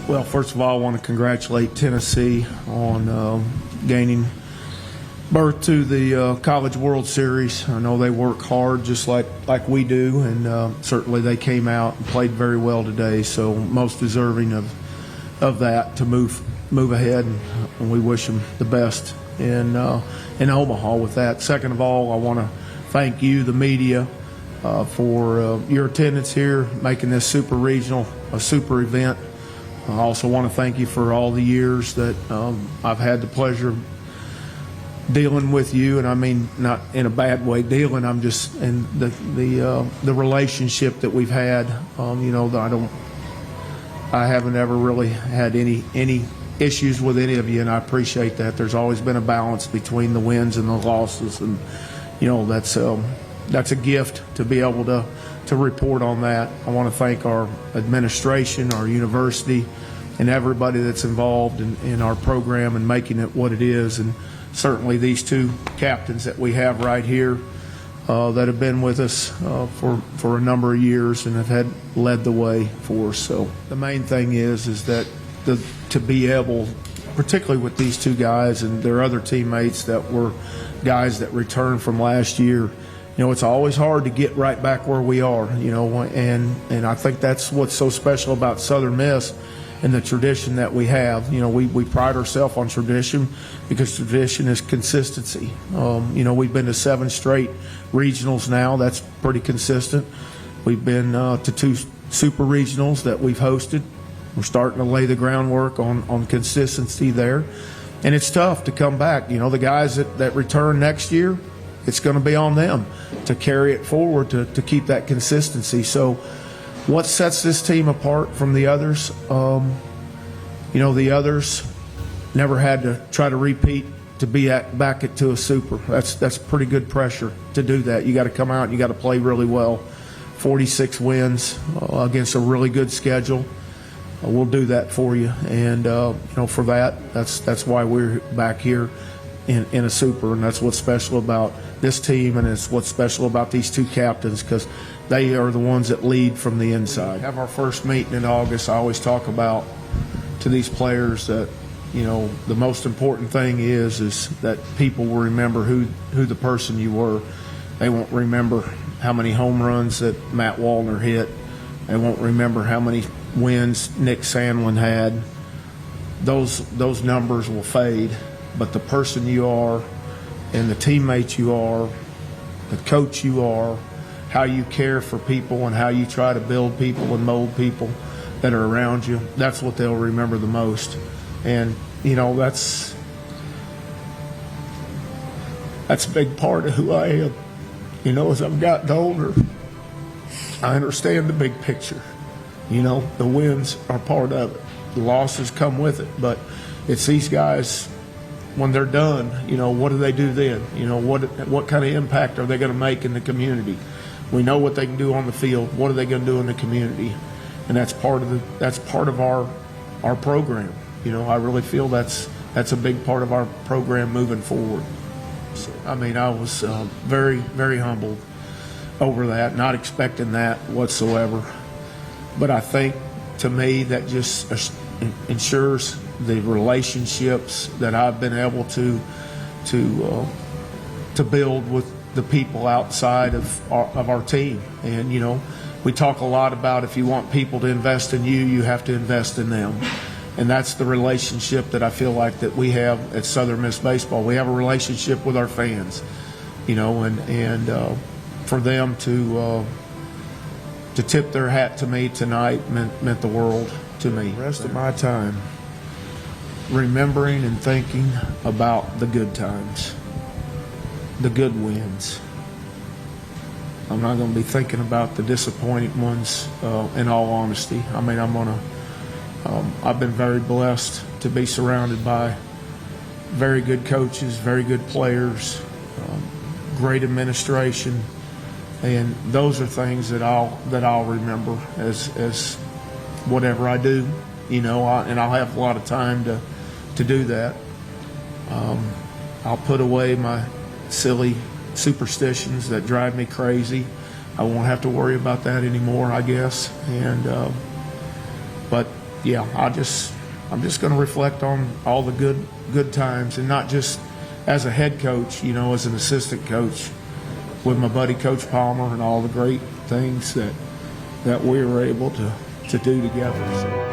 Well, first of all, I want to congratulate Tennessee on gaining birth to the College World Series. I know they work hard just like we do, and certainly they came out and played very well today, so most deserving of that to move ahead, and we wish them the best in Omaha with that. Second of all, I want to thank you, the media, for your attendance here, making this super regional a super event. I also want to thank you for all the years that I've had the pleasure of dealing with you, and I mean not in a bad way dealing. I'm just in the relationship that we've had. I haven't ever really had any issues with any of you, and I appreciate that. There's always been a balance between the wins and the losses, and that's a gift to be able to report on that. I want to thank our administration, our university, and everybody that's involved in our program and making it what it is, and certainly these two captains that we have right here that have been with us for a number of years and have led the way for us. So the main thing is that to be able, particularly with these two guys and their other teammates that were guys that returned from last year, it's always hard to get right back where we are, and I think that's what's so special about Southern Miss and the tradition that we have. We pride ourselves on tradition because tradition is consistency. We've been to 7 straight regionals now. That's pretty consistent. We've been to 2 super regionals that we've hosted. We're starting to lay the groundwork on consistency there. And it's tough to come back. The guys that return next year, it's going to be on them to carry it forward to keep that consistency. So what sets this team apart from the others? The others never had to try to repeat to be back to a super. That's pretty good pressure to do that. You got to come out and you got to play really well. 46 wins against a really good schedule. We'll do that for you, and for that's why we're back here in a super, and that's what's special about this team, and it's what's special about these two captains, because they are the ones that lead from the inside. Have our first meeting in August. I always talk about to these players that the most important thing is that people will remember who the person you were. They won't remember how many home runs that Matt Wallner hit. They won't remember how many wins Nick Sandlin had. Those numbers will fade, but the person you are and the teammate you are, the coach you are, how you care for people and how you try to build people and mold people that are around you, that's what they'll remember the most. And that's a big part of who I am. As I've gotten older, I understand the big picture. The wins are part of it. The losses come with it. But it's these guys, when they're done, what do they do then? What kind of impact are they going to make in the community? We know what they can do on the field. What are they going to do in the community? And that's part of our program. I really feel that's a big part of our program moving forward. So, I was very, very humbled over that, not expecting that whatsoever. But I think, to me, that just ensures the relationships that I've been able to build with the people outside of our team. And we talk a lot about, if you want people to invest in you, you have to invest in them. And that's the relationship that I feel like that we have at Southern Miss Baseball. We have a relationship with our fans, and for them to tip their hat to me tonight meant the world to me. The rest of my time remembering and thinking about the good times, the good wins. I'm not going to be thinking about the disappointing ones, in all honesty. I've been very blessed to be surrounded by very good coaches, very good players, great administration, and those are things that I'll remember as whatever I do, and I'll have a lot of time to do that. I'll put away my silly superstitions that drive me crazy. I won't have to worry about that anymore, I guess. And but yeah, I'm just going to reflect on all the good times, and not just as a head coach, you know, as an assistant coach with my buddy Coach Palmer, and all the great things that we were able to do together. So.